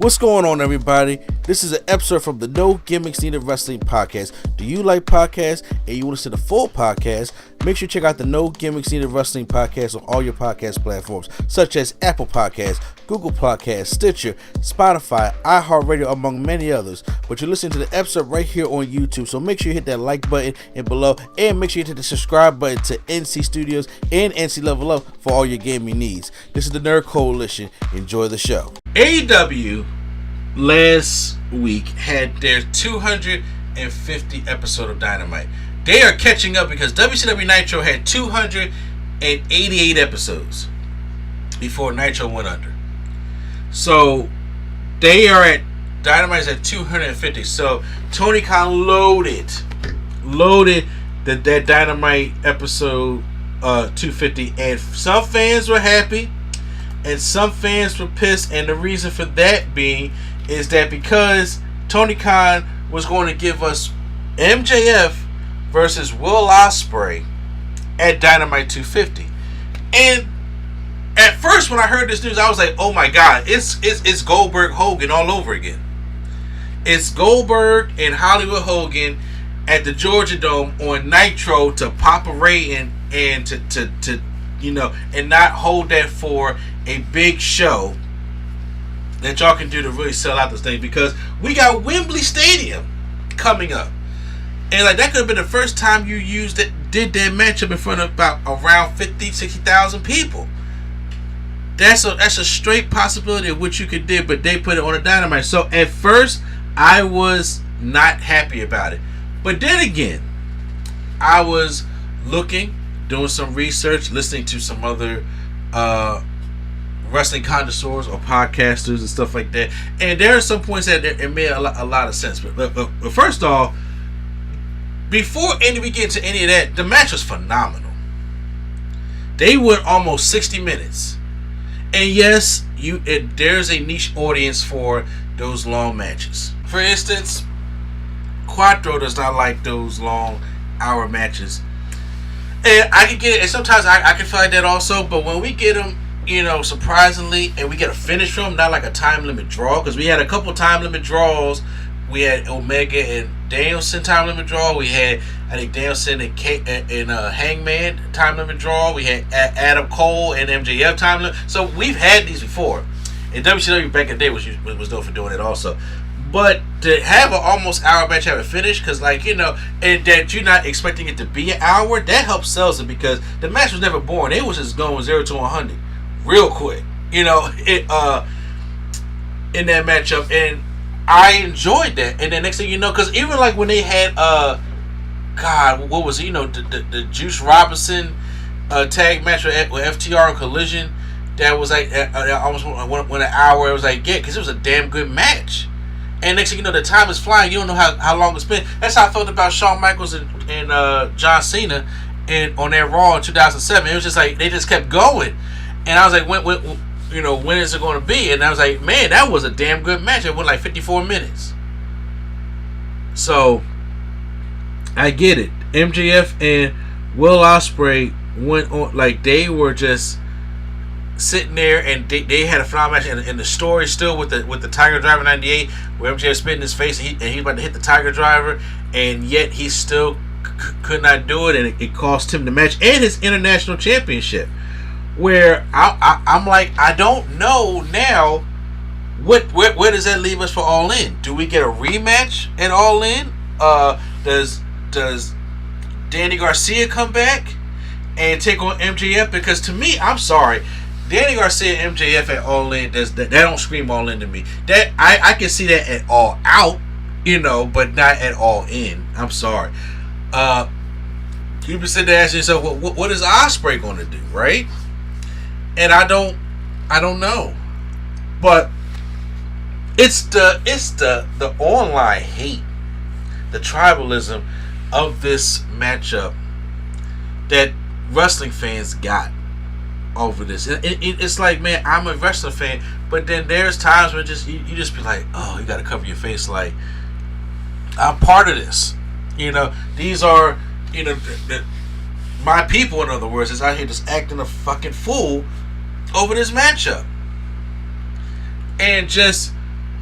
What's going on, everybody? This is an episode from the No Gimmicks Needed Wrestling podcast. Do you like podcasts and you want to see the full podcast? Make sure you check out the No Gimmicks Needed Wrestling podcast on all your podcast platforms, such as Apple Podcasts, Google Podcasts, Stitcher, Spotify, iHeartRadio, among many others. But you're listening to the episode right here on YouTube, so make sure you hit that like button and below, and make sure you hit the subscribe button to NC Studios and NC Level Up for all your gaming needs. This is the Nerd Coalition. Enjoy the show. AEW last week had their 250 episode of Dynamite. They are catching up because WCW Nitro had 288 episodes before Nitro went under. So they are at Dynamite's at 250. So Tony Khan loaded that Dynamite episode 250, and some fans were happy and some fans were pissed, and the reason for that being is that because Tony Khan was going to give us MJF versus Will Ospreay at Dynamite 250. And at first when I heard this news, I was like, oh my god, it's Goldberg Hogan all over again. It's Goldberg and Hollywood Hogan at the Georgia Dome on Nitro to pop a rating and to you know, and not hold that for a big show that y'all can do to really sell out this thing, because we got Wembley Stadium coming up, and like that could have been the first time you did that matchup in front of about around 50,000-60,000 people. That's a straight possibility of what you could do, but they put it on a Dynamite. So at first I was not happy about it, but then again I was doing some research, listening to some other wrestling connoisseurs or podcasters and stuff like that, and there are some points that it made a lot of sense. But first off, before we get into any of that, the match was phenomenal. They went almost 60 minutes, and yes, there's a niche audience for those long matches. For instance, Quattro does not like those long hour matches, and I can get it, and sometimes I can feel like that also. But when we get them, you know, surprisingly, and we get a finish from them, not like a time limit draw, because we had a couple time limit draws. We had Omega and Danielson time limit draw. We had, I think, Danielson and Hangman time limit draw. We had Adam Cole and MJF time limit. So we've had these before. And WCW back in the day was known for doing it also. But to have an almost hour match have a finish, because, like, you know, and that you're not expecting it to be an hour, that helps sells it, because the match was never boring. It was just going 0 to 100 real quick, you know, in that matchup, and I enjoyed that. And then next thing you know, because even like when they had God, what was it, you know, the Juice Robinson tag match with FTR and Collision, that was like almost went an hour. It was like, yeah, because it was a damn good match. And next thing you know, the time is flying. You don't know how long it's been. That's how I felt about Shawn Michaels and John Cena on their Raw in 2007. It was just like they just kept going. And I was like, when is it going to be? And I was like, man, that was a damn good match. It went like 54 minutes. So, I get it. MJF and Will Ospreay went on, like, they were just sitting there, and they had a phenomenal match. And the story still with the Tiger Driver 98, where MJF spit in his face, and he's about to hit the Tiger Driver, and yet he still could not do it, and it cost him the match and his international championship. Where I'm like, I don't know now. Where does that leave us for All In? Do we get a rematch at All In? Does Danny Garcia come back and take on MJF? Because to me, I'm sorry, Danny Garcia and MJF at All In, that don't scream All In to me. That I can see that at All Out, you know, but not at All In. I'm sorry. You be sitting there asking yourself, what is Ospreay going to do, right? And I don't know, but it's the online hate, the tribalism of this matchup that wrestling fans got over this. It's like, man, I'm a wrestling fan, but then there's times when you just be like, oh, you got to cover your face, like, I'm part of this. You know, these are, you know, my people, in other words, is out here just acting a fucking fool over this matchup. And just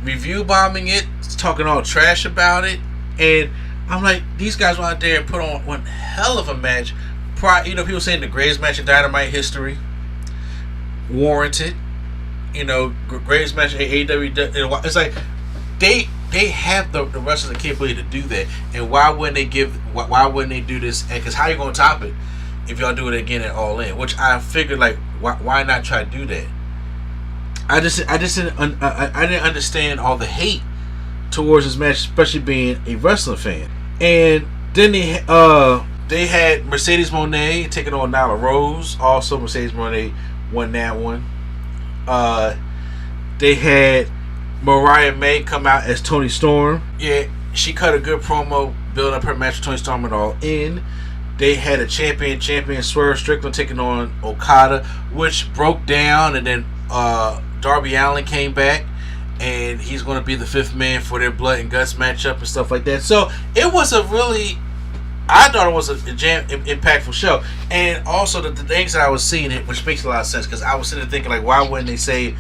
review bombing it, talking all trash about it, and I'm like, these guys went out there and put on one hell of a match. People saying the greatest match in Dynamite history, warranted. Greatest match in AEW. It's like they have the wrestlers the capability to do that, and why wouldn't they do this? Because how you gonna top it if y'all do it again at All In? Which I figured, like, why not try to do that? I didn't understand all the hate towards this match, especially being a wrestling fan. And then they had Mercedes Moné taking on Nyla Rose. Also, Mercedes Moné won that one. They had Mariah May come out as Toni Storm. Yeah, she cut a good promo building up her match with Toni Storm at All In. They had a champion Swerve Strickland taking on Okada, which broke down, and then Darby Allin came back, and he's going to be the fifth man for their blood and guts matchup and stuff like that. So it was I thought it was a impactful show. And also the things that I was seeing, which makes a lot of sense, because I was sitting there thinking, like, why wouldn't they say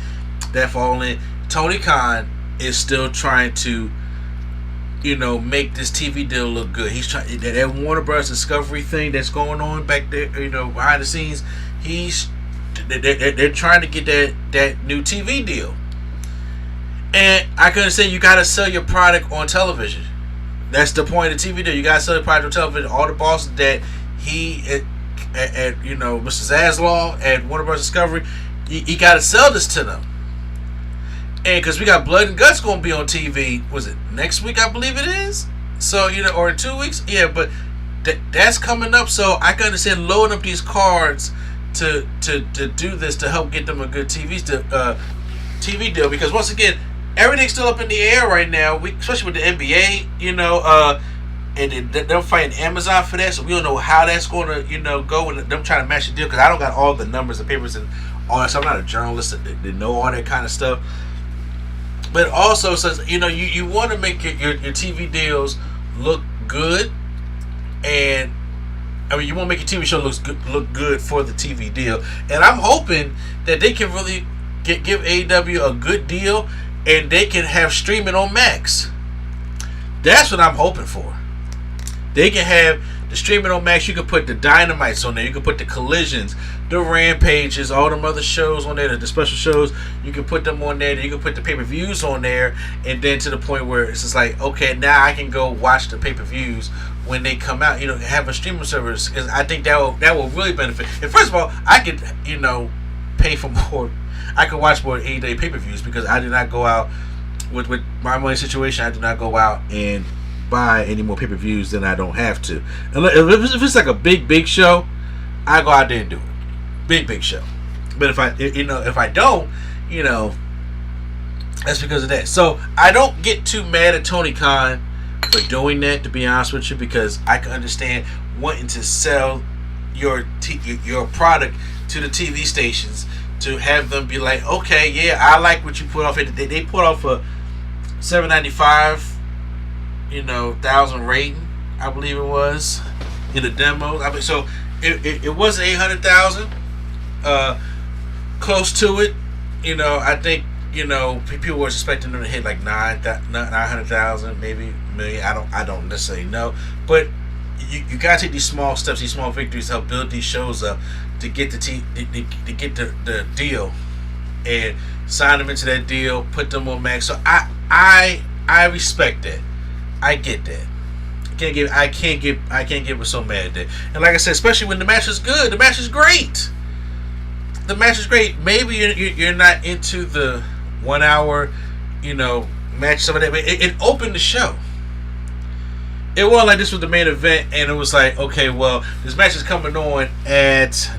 that for All In? Tony Khan is still trying to, make this TV deal look good. He's trying that Warner Bros. Discovery thing that's going on back there, behind the scenes. They're trying to get that new TV deal. And I can understand you got to sell your product on television. That's the point of the TV deal. You got to sell your product on television. All the bosses that he at Mr. Zaslaw at Warner Bros. Discovery, you got to sell this to them. And because we got Blood and Guts going to be on TV, was it next week? I believe it is. So or in 2 weeks, yeah. But that's coming up. So I can understand loading up these cards to do this, to help get them a good TV deal, because once again, everything's still up in the air right now. Especially with the NBA, and they're fighting Amazon for that, so we don't know how that's going to go, and them trying to match the deal, because I don't got all the numbers and papers and all that. So I'm not a journalist that know all that kind of stuff. But also, says you want to make your TV deals look good, and you want to make your TV show look good for the TV deal. And I'm hoping that they can really give AEW a good deal, and they can have streaming on Max. That's what I'm hoping for. They can have the streaming on Max. You can put the Dynamites on there. You can put the Collisions, the Rampages, all them other shows on there, the special shows. You can put them on there. You can put the pay-per-views on there, and then to the point where it's just like, okay, now I can go watch the pay-per-views when they come out. Have a streaming service, because I think that will really benefit. And first of all, I could pay for more. I could watch more AEW pay-per-views, because I do not go out with my money situation. I do not go out and buy any more pay-per-views than I don't have to. If it's like a big show, I go out there and do it. Big show. But if I don't, that's because of that. So I don't get too mad at Tony Khan for doing that, to be honest with you, because I can understand wanting to sell your product to the TV stations, to have them be like, okay, yeah, I like what you put off. They put off a $7.95 1,000 rating, I believe it was, in the demo. So it wasn't 800,000, close to it. I think people were expecting them to hit like 900,000, maybe a million. I don't necessarily know, but you gotta take these small steps, these small victories, to help build these shows up, to get the deal, and sign them into that deal, put them on Max. So I respect that. I get that. I can't get so mad at that. And like I said, especially when the match is good, the match is great. The match is great. Maybe you're not into the 1 hour, match, some of that, but it opened the show. It wasn't like this was the main event, and it was like, okay, well, this match is coming on at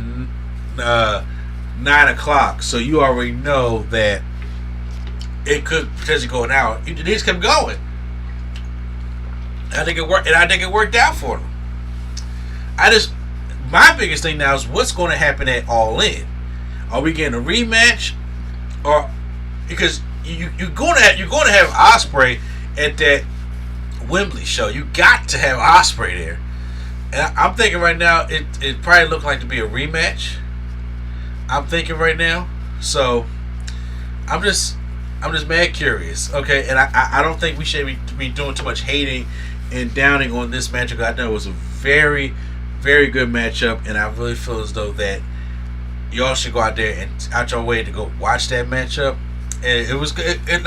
9 o'clock, so you already know that it could potentially go an hour. They just kept going. I think it worked, and I think it worked out for them. My biggest thing now is what's going to happen at All In. Are we getting a rematch, or because you're going to have Ospreay at that Wembley show? You got to have Ospreay there, and I'm thinking right now it probably looked like to be a rematch. I'm thinking right now, so I'm I'm just mad curious. Okay, and I don't think we should be doing too much hating and downing on this matchup. I know it was a very, very good matchup, and I really feel as though that y'all should go out there and out your way to go watch that matchup. And it was good. And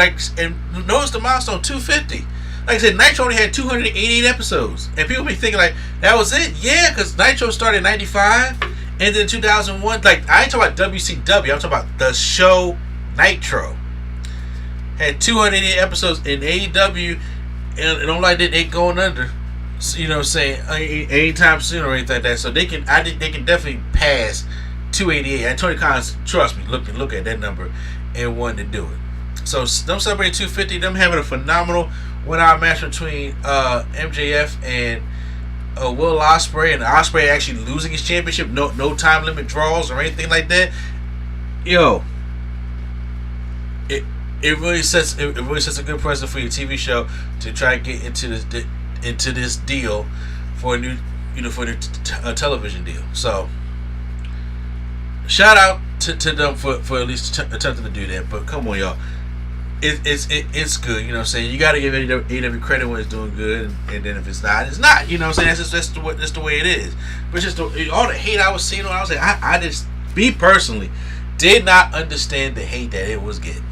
notice the milestone 250. Like I said, Nitro only had 288 episodes, and people be thinking like that was it. Yeah, because Nitro started in '95, and then 2001. Like I ain't talking about WCW. I'm talking about the show Nitro. Had 288 episodes in AEW, and don't like that they going under. So, you know what I'm saying? Anytime soon or anything like that. So they can definitely pass 288. And Tony Khan, trust me, look at that number and wanted to do it. So them celebrating 250, them having a phenomenal 1 hour match between MJF and Will Ospreay, and Ospreay actually losing his championship, no time limit draws or anything like that. Yo, it really sets a good precedent for your TV show to try to get into this deal for a new television deal. So shout out to them for at least attempting to do that. But come on, y'all, it's good. You know what I'm saying? You got to give AEW credit when it's doing good, and then if it's not, it's not. You know what I'm saying? That's the way it is. But just all the hate I was seeing, I was like, I just, me personally, did not understand the hate that it was getting.